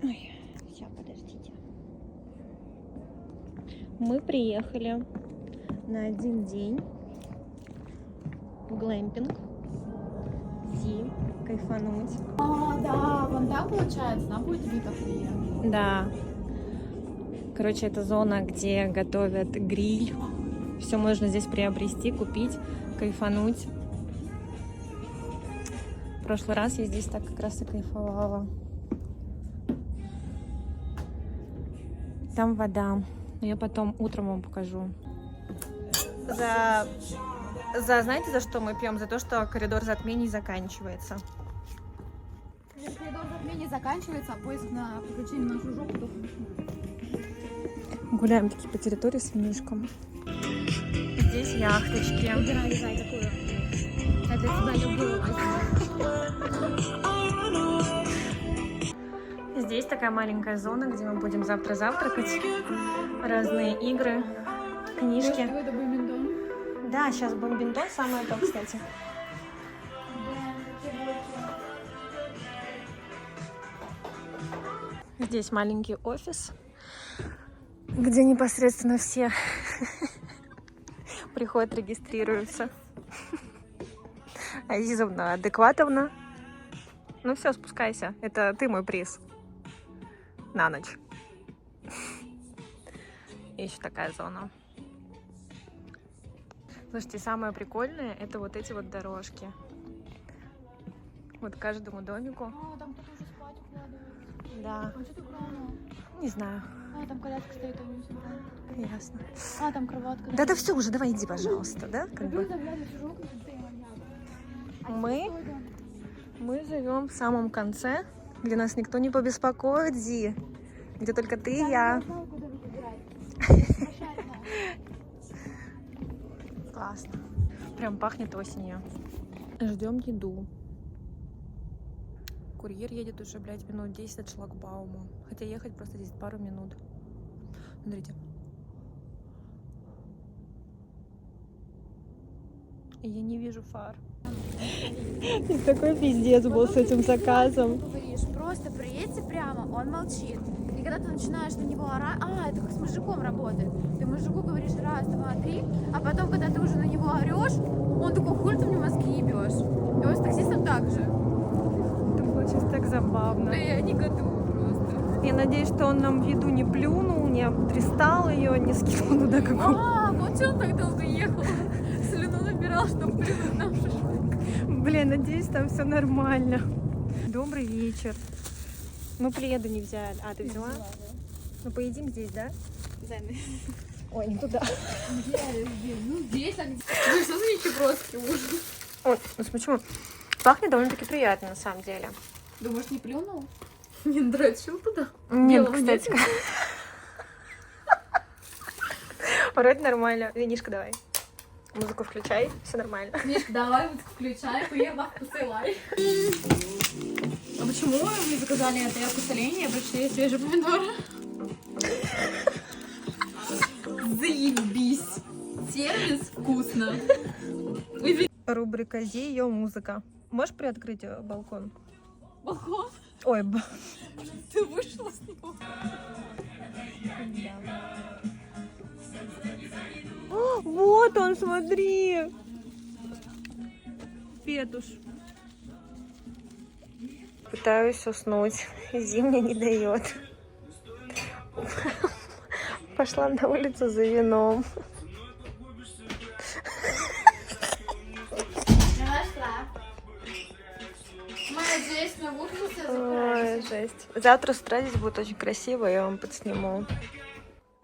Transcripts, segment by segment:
Ой, сейчас, подождите. Мы приехали на один день в глэмпинг. Кайфануть. А, да, вон там получается, там будет вид охуенный. Да. Короче, это зона, где готовят гриль. Все можно здесь приобрести, купить, кайфануть. В прошлый раз я здесь так как раз и кайфовала. Там вода. Но я потом утром вам покажу. Знаете, за что мы пьем? За то, что коридор затмений заканчивается. Коридор затмений заканчивается, а поиск на приключение на нашу жопу только начнется. Гуляем таки по территории с винишком. Здесь яхточки. Выбирай, какую. Я для тебя любую возьму. Здесь такая маленькая зона, где мы будем завтра завтракать. Разные игры, книжки. Это бомбиндон. Да, сейчас бомбиндон самое то, кстати. Здесь маленький офис, где непосредственно все приходят, регистрируются. Азизовна Адекватовна. Ну все, спускайся. Это ты мой приз. На ночь. Еще такая зона. Слушайте, самое прикольное — это вот эти вот дорожки. Вот каждому домику. А, там кто-то уже спать укладывается. Да. А что ты крана? Не знаю. А, там коляска стоит, а не сюда. Ясно. А, там кроватка. Да все уже, давай иди, пожалуйста, да? Как бы. Мы живем в самом конце, где нас никто не побеспокоит, Зи. Где только ты и я. Классно. Прям пахнет осенью. Ждем еду. Курьер едет уже, блядь, минут 10 от шлагбаума. Хотя ехать просто здесь пару минут. Смотрите. И я не вижу фар. И такой пиздец был с этим заказом. Говоришь, просто приедьте прямо, он молчит. И когда ты начинаешь на него орать, это как с мужиком работает. Ты мужику говоришь раз, два, три, а потом, когда ты уже на него орешь, он такой, хуй ты мне мозги ебешь. И он с таксистом так же. Это было сейчас так забавно. Да я не готова просто. Я надеюсь, что он нам в еду не плюнул, не обтристал ее, не скинул туда какую-то. Вот что он так долго ехал. Слюну набирал, чтобы плюнуть нам шашлык. Блин, надеюсь, там все нормально. Добрый вечер. Мы пледы не взяли. А, ты взяла? Ну, поедим здесь, да? Ой, не туда. Ну, здесь, а где? Ну, что за нищебродский ужин? Ой, ну почему? Пахнет довольно-таки приятно, на самом деле. Думаешь, не плюнул? Не дрочил туда? Нет, кстати. Вроде нормально. Винишко давай. Музыку включай, все нормально. Мишка, давай вот включай, хуебах посылай. А почему вы заказали это соленье, пришли свежие помидоры? Заебись! Сервис вкусно! Рубрика «Зи, ее музыка». Можешь приоткрыть балкон? Балкон? Ой, Ты вышла с него? О, вот он, смотри! Петуш. Пытаюсь уснуть. Зи мне не дает. Пошла на улицу за вином. Ой, жесть. Завтра с утра здесь будет очень красиво, я вам подсниму.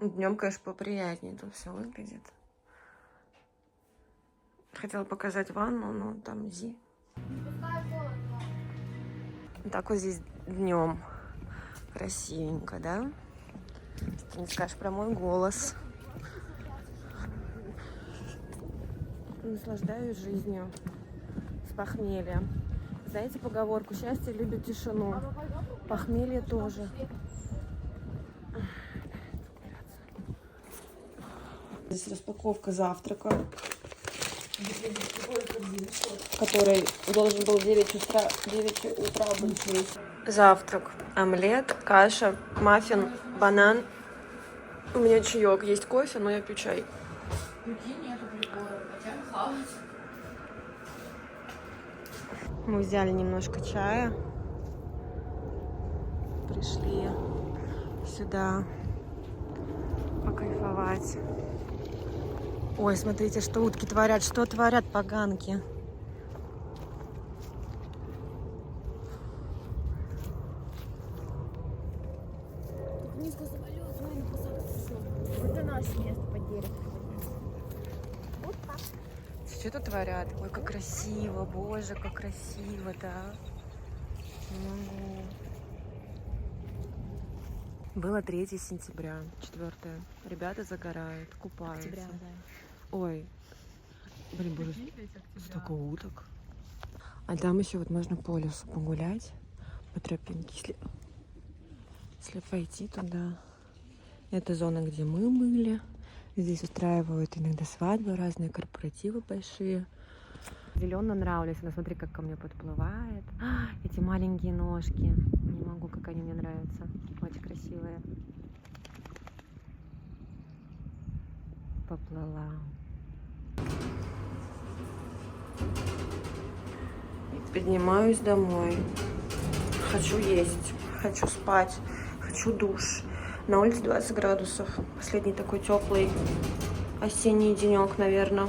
Днем, конечно, поприятнее тут все выглядит. Хотела показать ванну, но там Зи. Так вот здесь днем красивенько, да? Ты не скажешь про мой голос. Наслаждаюсь жизнью с похмелья. Знаете поговорку: счастье любит тишину, похмелье тоже. Здесь распаковка завтрака. который должен был в 9 утра быть здесь. Завтрак. Омлет, каша, маффин, банан. У меня чаек. Есть кофе, но я пью чай. Мы взяли немножко чая. Пришли сюда покайфовать. Ой, смотрите, что утки творят. Что творят поганки? Низко самолет, смотри, на посадку. Это наше место под деревом. Что тут творят? Ой, как красиво, боже, как красиво, да. Было 3 сентября, 4. Ребята загорают, купаются. Ой, блин, боже, столько уток. А там еще вот можно по лесу погулять, по тропинке, если пойти туда. Это зона, где мы были. Здесь устраивают иногда свадьбы, разные корпоративы большие. Зелено нравлюсь. Она, смотри, как ко мне подплывает. Эти маленькие ножки. Не могу, как они мне нравятся. Очень красивые. Поплыла. Поднимаюсь домой. Хочу есть, хочу спать, хочу душ. На улице 20 градусов. Последний такой теплый осенний денек, наверное.